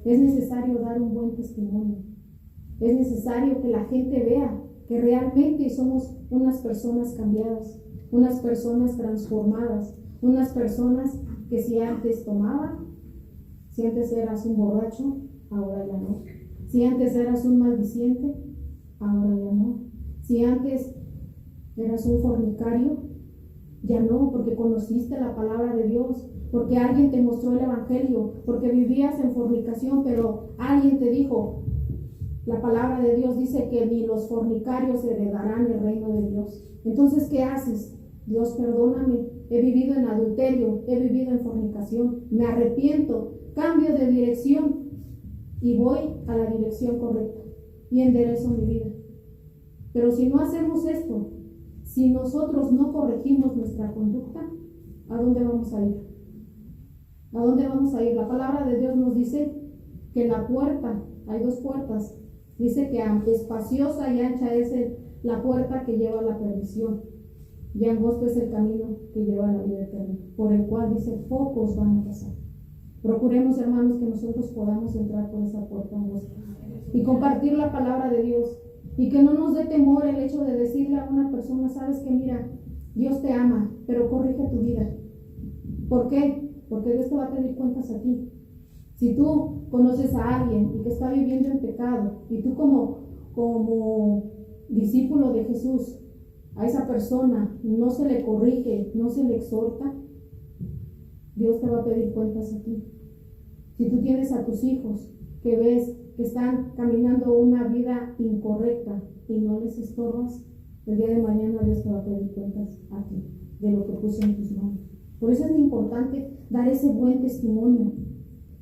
Es necesario dar un buen testimonio. Es necesario que la gente vea que realmente somos unas personas cambiadas, unas personas transformadas, unas personas que si antes tomaban, si antes eras un borracho, ahora ya no. Si antes eras un maldiciente, ahora ya no. Si antes eras un fornicario, ya no, porque conociste la palabra de Dios, porque alguien te mostró el evangelio, porque vivías en fornicación, pero alguien te dijo, la palabra de Dios dice que ni los fornicarios heredarán el reino de Dios. Entonces, ¿qué haces? Dios, perdóname, he vivido en adulterio, he vivido en fornicación, me arrepiento, cambio de dirección y voy a la dirección correcta y enderezo mi vida. Pero si no hacemos esto, si nosotros no corregimos nuestra conducta, ¿a dónde vamos a ir? ¿A dónde vamos a ir? La palabra de Dios nos dice que la puerta, hay 2 puertas, dice que espaciosa y ancha es la puerta que lleva a la perdición, y angosto es el camino que lleva a la vida eterna, por el cual dice pocos van a pasar. Procuremos, hermanos, que nosotros podamos entrar por esa puerta angosta y compartir la palabra de Dios, y que no nos dé temor el hecho de decirle a una persona, sabes que mira, Dios te ama, pero corrige tu vida. ¿Por qué? Porque Dios te va a pedir cuentas a ti. Si tú conoces a alguien y que está viviendo en pecado, y tú como discípulo de Jesús, a esa persona no se le corrige, no se le exhorta, Dios te va a pedir cuentas a ti. Si tú tienes a tus hijos que ves que están caminando una vida incorrecta y no les estorbas, el día de mañana Dios te va a pedir cuentas a ti de lo que puso en tus manos. Por eso es muy importante dar ese buen testimonio.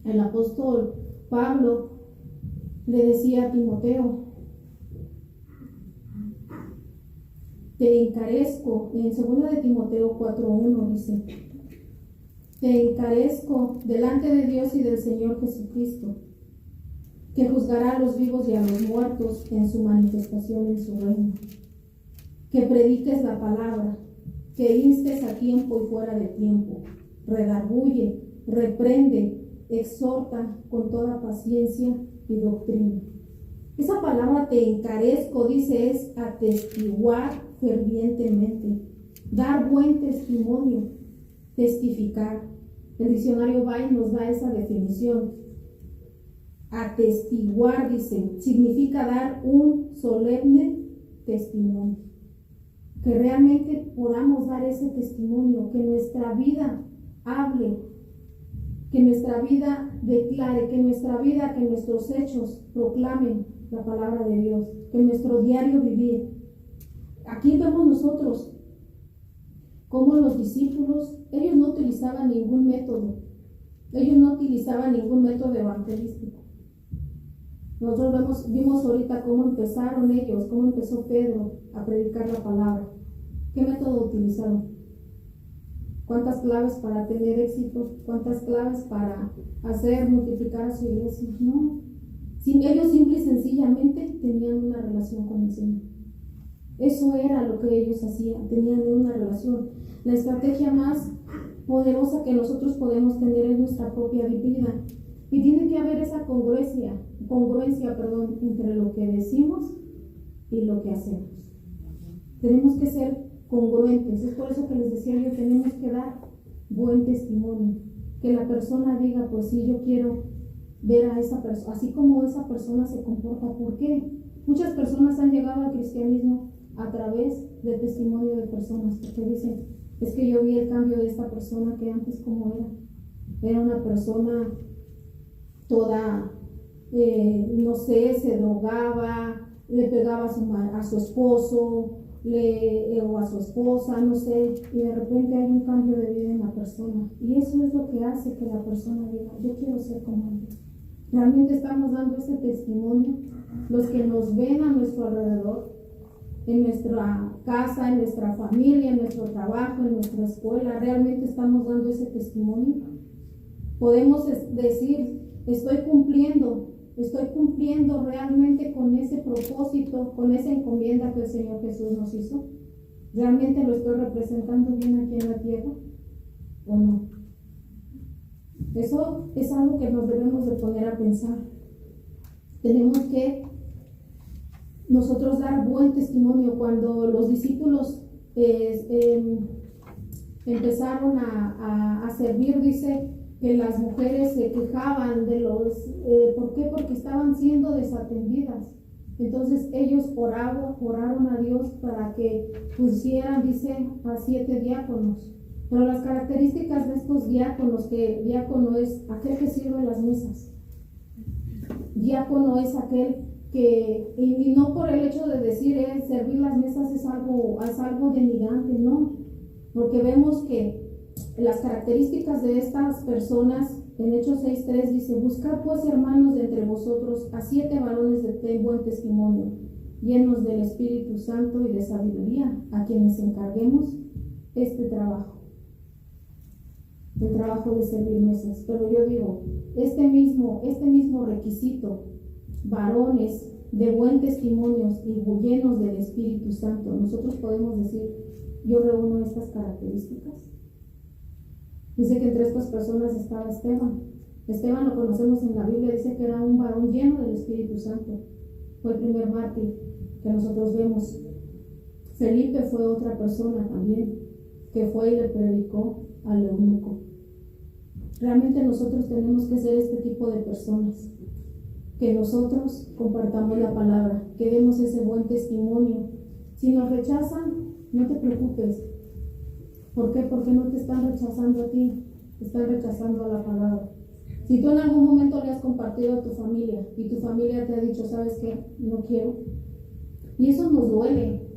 El apóstol Pablo le decía a Timoteo, te encarezco, en 2 de Timoteo 4:1 dice, te encarezco delante de Dios y del Señor Jesucristo, que juzgará a los vivos y a los muertos en su manifestación en su reino. Que prediques la palabra, que instes a tiempo y fuera de tiempo, redarguye, reprende, exhorta con toda paciencia y doctrina. Esa palabra te encarezco, dice, es atestiguar fervientemente, dar buen testimonio, testificar. El diccionario Bain nos da esa definición. Atestiguar, dice, significa dar un solemne testimonio. Que realmente podamos dar ese testimonio, que nuestra vida hable, que nuestra vida declare, que nuestra vida, que nuestros hechos proclamen la palabra de Dios, que nuestro diario vivir. Aquí vemos nosotros cómo los discípulos, ellos no utilizaban ningún método, evangelístico. Nosotros vimos ahorita cómo empezaron ellos, cómo empezó Pedro a predicar la palabra. ¿Qué método utilizaron? ¿Cuántas claves para tener éxito? ¿Cuántas claves para hacer multiplicar a su iglesia? No. Ellos simple y sencillamente tenían una relación con el Señor. Eso era lo que ellos hacían, tenían una relación. La estrategia más poderosa que nosotros podemos tener en nuestra propia vida. Y tiene que haber esa congruencia, entre lo que decimos y lo que hacemos. Tenemos que ser congruentes. Es por eso que les decía yo, tenemos que dar buen testimonio. Que la persona diga, pues sí, yo quiero ver a esa persona, así como esa persona se comporta. ¿Por qué? Muchas personas han llegado al cristianismo a través del testimonio de personas, porque dicen, es que yo vi el cambio de esta persona que antes como era una persona toda, no sé, se drogaba, le pegaba a su esposo, o a su esposa, no sé, y de repente hay un cambio de vida en la persona, y eso es lo que hace que la persona diga, yo quiero ser como él. Realmente estamos dando ese testimonio. Los que nos ven a nuestro alrededor, en nuestra casa, en nuestra familia, en nuestro trabajo, en nuestra escuela, realmente estamos dando ese testimonio. Podemos decir, estoy cumpliendo realmente con ese propósito, con esa encomienda que el Señor Jesús nos hizo. ¿Realmente lo estoy representando bien aquí en la tierra o no? Eso es algo que nos debemos de poner a pensar. Tenemos que nosotros dar buen testimonio. Cuando los discípulos empezaron a servir, dice que las mujeres se quejaban de ¿por qué? Porque estaban siendo desatendidas. Entonces ellos oraron a Dios para que pusieran, dice, a 7 diáconos. Pero las características de estos diáconos, que diácono es aquel que sirve las mesas. Diácono es aquel que, y no por el hecho de decir servir las mesas es algo denigrante, no, porque vemos que las características de estas personas en Hechos 6:3 dice, buscad pues hermanos de entre vosotros a 7 varones de buen testimonio, llenos del Espíritu Santo y de sabiduría, a quienes encarguemos este trabajo, el trabajo de servir mesas. Pero yo digo, este mismo requisito, varones de buen testimonio y llenos del Espíritu Santo, nosotros podemos decir, yo reúno estas características. Dice que entre estas personas estaba Esteban. Esteban lo conocemos en la Biblia, dice que era un varón lleno del Espíritu Santo. Fue el primer mártir que nosotros vemos. Felipe fue otra persona también, que fue y le predicó al eunuco. Realmente nosotros tenemos que ser este tipo de personas, que nosotros compartamos la palabra, que demos ese buen testimonio. Si nos rechazan, no te preocupes. ¿Por qué? Porque no te están rechazando a ti, te están rechazando a la palabra. Si tú en algún momento le has compartido a tu familia y tu familia te ha dicho, ¿sabes qué? No quiero. Y eso nos duele.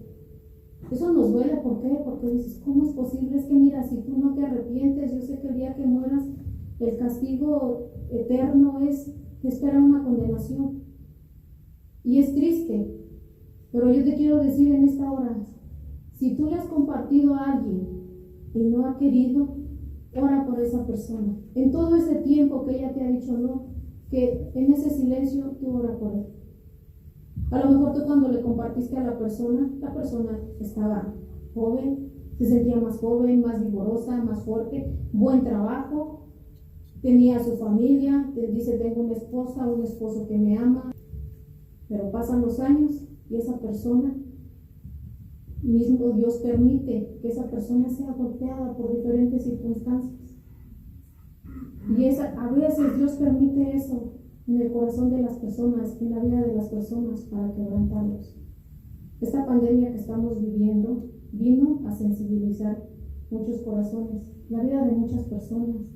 Eso nos duele, ¿por qué? Porque dices, ¿cómo es posible? Es que mira, si tú no te arrepientes, yo sé que el día que mueras, el castigo eterno es que espera una condenación. Y es triste, pero yo te quiero decir en esta hora, si tú le has compartido a alguien y no ha querido, ora por esa persona. En todo ese tiempo que ella te ha dicho no, que en ese silencio tú ora por él. A lo mejor tú cuando le compartiste a la persona estaba joven, se sentía más joven, más vigorosa, más fuerte, buen trabajo, tenía su familia, te dice tengo una esposa, un esposo que me ama, pero pasan los años y esa persona, mismo Dios permite que esa persona sea golpeada por diferentes circunstancias. Y a veces Dios permite eso en el corazón de las personas, en la vida de las personas, para quebrantarlos. Esta pandemia que estamos viviendo vino a sensibilizar muchos corazones, la vida de muchas personas.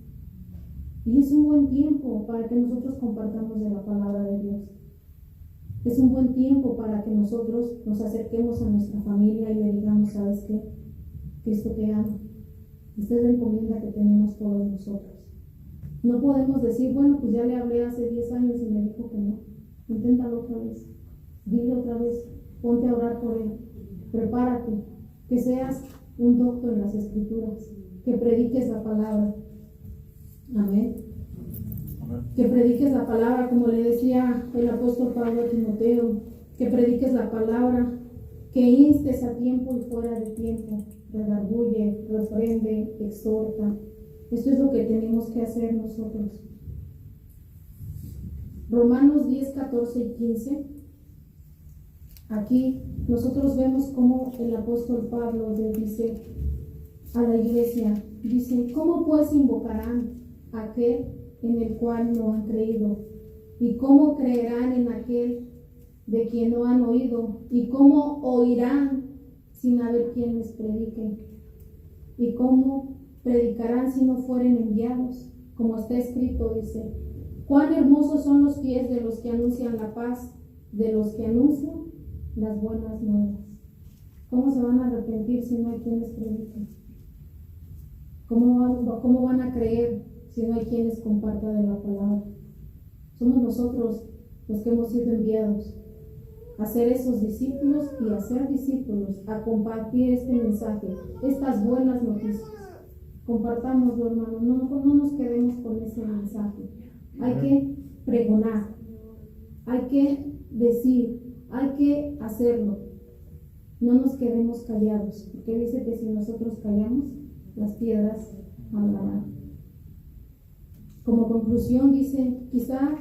Y es un buen tiempo para que nosotros compartamos de la palabra de Dios. Es un buen tiempo para que nosotros nos acerquemos a nuestra familia y le digamos, ¿sabes qué? Cristo te ama. Esta es la encomienda que tenemos todos nosotros. No podemos decir, bueno, pues ya le hablé hace 10 años y me dijo que no. Inténtalo otra vez. Dile otra vez. Ponte a orar por él. Prepárate. Que seas un doctor en las Escrituras. que prediques la palabra. Amén. Amén. Que prediques la palabra, como le decía el apóstol Pablo a Timoteo, que prediques la palabra, que instes a tiempo y fuera de tiempo, redarguye, reprende, exhorta. Esto es lo que tenemos que hacer nosotros. Romanos 10, 14 y 15. Aquí nosotros vemos cómo el apóstol Pablo le dice a la iglesia, dice, ¿cómo pues invocarán a aquel en el cual no han creído? ¿Y cómo creerán en aquel de quien no han oído? ¿Y cómo oirán sin haber quien les predique? ¿Y cómo predicarán si no fueren enviados? Como está escrito, dice, cuán hermosos son los pies de los que anuncian la paz, de los que anuncian las buenas nuevas. ¿Cómo se van a arrepentir si no hay quien les predique? ¿Cómo van a creer si no hay quien les comparta de la palabra? Somos nosotros los que hemos sido enviados a ser esos discípulos y a ser discípulos, a compartir este mensaje, estas buenas noticias. Compartámoslo, hermano, no nos quedemos con ese mensaje. Hay que pregonar, hay que decir, hay que hacerlo. No nos quedemos callados, porque dice que si nosotros callamos, las piedras hablarán. Como conclusión dice, quizá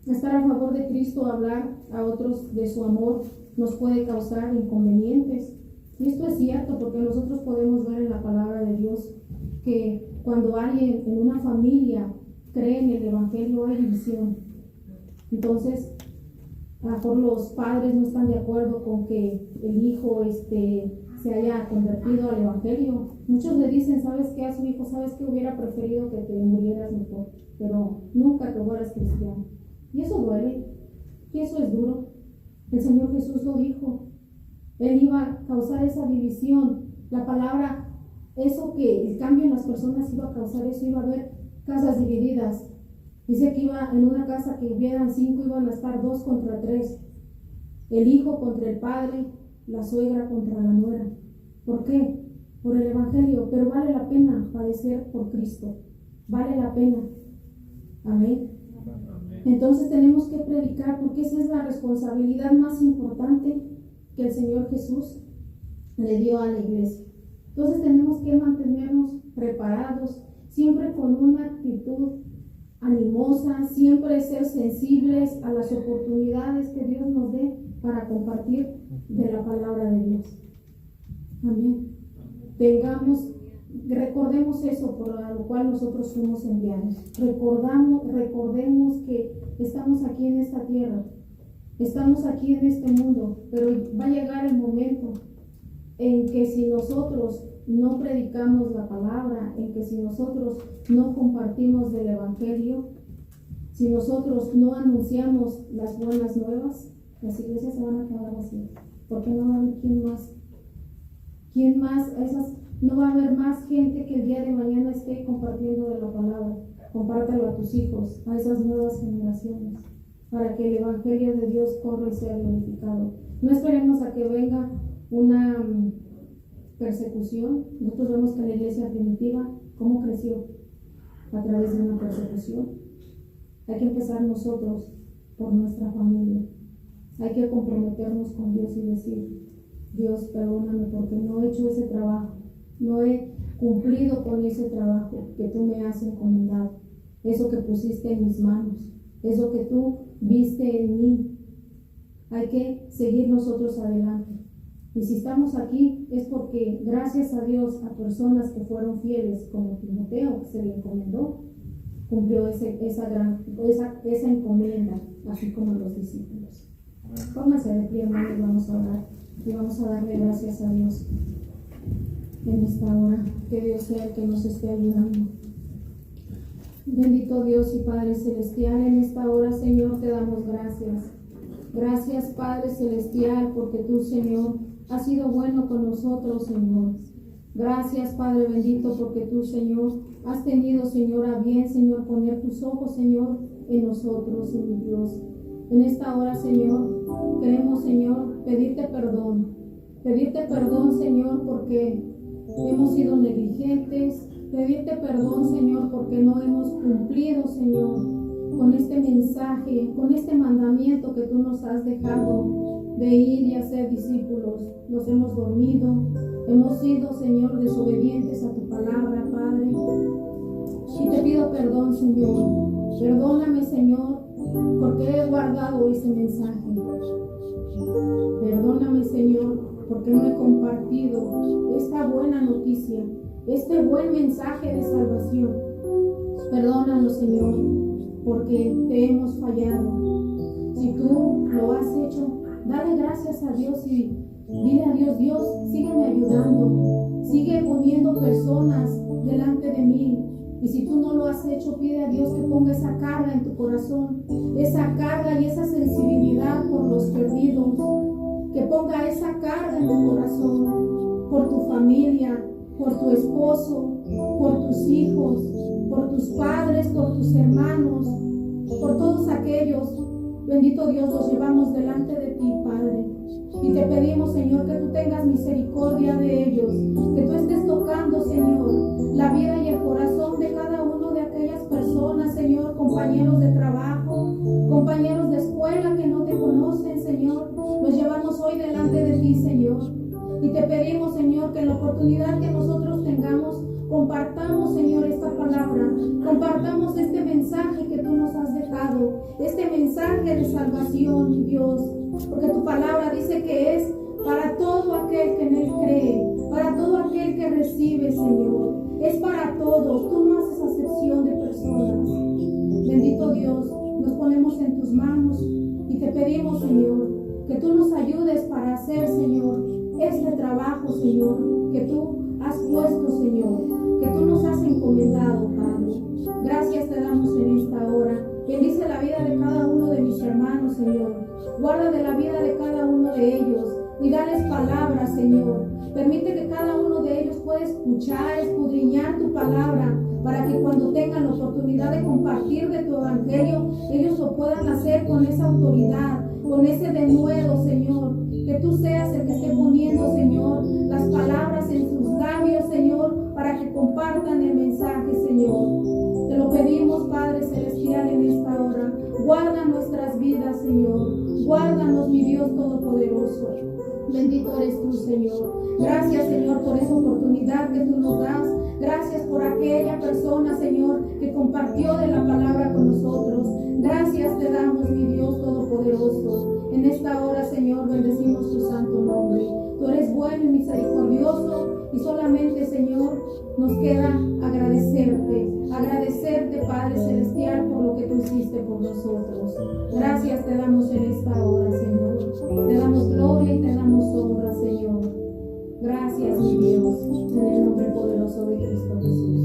estar a favor de Cristo, hablar a otros de su amor, nos puede causar inconvenientes. Y esto es cierto, porque nosotros podemos ver en la palabra de Dios que cuando alguien en una familia cree en el Evangelio hay división. Entonces, a lo mejor los padres no están de acuerdo con que el hijo se haya convertido al Evangelio. Muchos le dicen, ¿sabes qué? A su hijo, ¿sabes qué? Hubiera preferido que te murieras mejor, pero nunca que fueras cristiano. Y eso duele, y eso es duro. El Señor Jesús lo dijo. Él iba a causar esa división. La palabra, eso que el cambio en las personas iba a causar eso, iba a haber casas divididas. Dice que iba en una casa que hubieran 5, iban a estar 2 contra 3. El hijo contra el padre, la suegra contra la nuera. ¿Por qué? Por el Evangelio. Pero vale la pena padecer por Cristo. Vale la pena. Amén. Entonces tenemos que predicar, porque esa es la responsabilidad más importante que el Señor Jesús le dio a la iglesia. Entonces tenemos que mantenernos preparados, siempre con una actitud animosa, siempre ser sensibles a las oportunidades que Dios nos dé para compartir de la palabra de Dios. Amén. Recordemos eso por lo cual nosotros fuimos enviados. Recordemos que estamos aquí en esta tierra, estamos aquí en este mundo, pero va a llegar el momento en que si nosotros no predicamos la palabra, en que si nosotros no compartimos del Evangelio, si nosotros no anunciamos las buenas nuevas, las iglesias se van a quedar vacías, porque no va a haber quién más, no va a haber más gente que el día de mañana esté compartiendo de la palabra. Compártelo a tus hijos, a esas nuevas generaciones, para que el Evangelio de Dios corra y sea glorificado. No esperemos a que venga una persecución. Nosotros vemos que la iglesia primitiva, ¿cómo creció? A través de una persecución. Hay que empezar nosotros por nuestra familia. Hay que comprometernos con Dios y decir, Dios, perdóname porque no he hecho ese trabajo, no he cumplido con ese trabajo que tú me has encomendado, eso que pusiste en mis manos, eso que tú viste en mí. Hay que seguir nosotros adelante. Y si estamos aquí es porque gracias a Dios, a personas que fueron fieles como Timoteo, que se le encomendó, cumplió esa encomienda, así como los discípulos. Pónganse de pie, hermanos, vamos a orar y vamos a darle gracias a Dios en esta hora. Que Dios sea el que nos esté ayudando. Bendito Dios y Padre Celestial, en esta hora, Señor, te damos gracias. Gracias, Padre Celestial, porque tú, Señor, has sido bueno con nosotros, Señor. Gracias, Padre bendito, porque tú, Señor, has tenido, Señor, a bien, Señor, poner tus ojos, Señor, en nosotros, en Dios. En esta hora, Señor, queremos, Señor, pedirte perdón, Señor, porque hemos sido negligentes. Pedirte perdón, Señor, porque no hemos cumplido, Señor, con este mensaje, con este mandamiento que tú nos has dejado de ir y hacer discípulos. Nos hemos dormido, hemos sido, Señor, desobedientes a tu palabra, Padre. Y te pido perdón, Señor. Perdóname, Señor, porque he guardado ese mensaje. Perdóname, Señor, porque no he compartido esta buena noticia, este buen mensaje de salvación. Perdónanos, Señor, porque te hemos fallado. Si tú lo has hecho, dale gracias a Dios y dile a Dios: Dios, sígueme ayudando, sigue poniendo personas delante de mí. Y si tú no lo has hecho, pide a Dios que ponga esa carga en tu corazón, esa carga y esa sensibilidad por los perdidos, que ponga esa carga en tu corazón por tu familia, por tu esposo, por tus hijos, por tus padres, por tus hermanos, por todos aquellos. Bendito Dios, los llevamos delante de ti, Padre. Y te pedimos, Señor, que tú tengas misericordia de ellos, que tú estés tocando, Señor, la vida y el corazón de cada uno de aquellas personas, Señor, compañeros de trabajo, compañeros de escuela que no te conocen, Señor. Los llevamos hoy delante de ti, Señor. Y te pedimos, Señor, que en la oportunidad que nosotros tengamos, compartamos, Señor, esta palabra, compartamos este mensaje que tú nos has dejado, este mensaje de salvación, Dios, porque tu palabra dice que es para todo aquel que en él cree, para todo aquel que recibe, Señor, es para todos, tú no haces acepción de personas. Bendito Dios, nos ponemos en tus manos y te pedimos, Señor, que tú nos ayudes para hacer, Señor, este trabajo, Señor, que tú has puesto, Señor, que tú nos has encomendado, Padre. Gracias te damos en esta hora. Bendice la vida de cada uno de mis hermanos, Señor. Guarda de la vida de cada uno de ellos y dales palabras, Señor. Permite que cada uno de ellos pueda escuchar, escudriñar tu palabra, para que cuando tengan la oportunidad de compartir de tu evangelio, ellos lo puedan hacer con esa autoridad, con ese denuedo, Señor. Que tú seas el que esté poniendo, Señor, las palabras en sus labios, Señor, para que compartan el mensaje, Señor. Te lo pedimos, Padre Celestial, en esta hora. Guarda nuestras vidas, Señor. Guárdanos, mi Dios Todopoderoso. Bendito eres tú, Señor. Gracias, Señor, por esa oportunidad que tú nos das. Gracias por aquella persona, Señor, que compartió de la palabra con nosotros. Gracias te damos, mi Dios Todopoderoso. En esta hora, Señor, bendecimos tu santo nombre. Tú eres bueno y misericordioso y solamente, Señor, nos queda agradecerte, Padre Celestial, por lo que tú hiciste por nosotros. Gracias te damos en esta hora, Señor. Te damos gloria y te damos honra, Señor. Gracias, mi Dios, en el nombre poderoso de Cristo Jesús.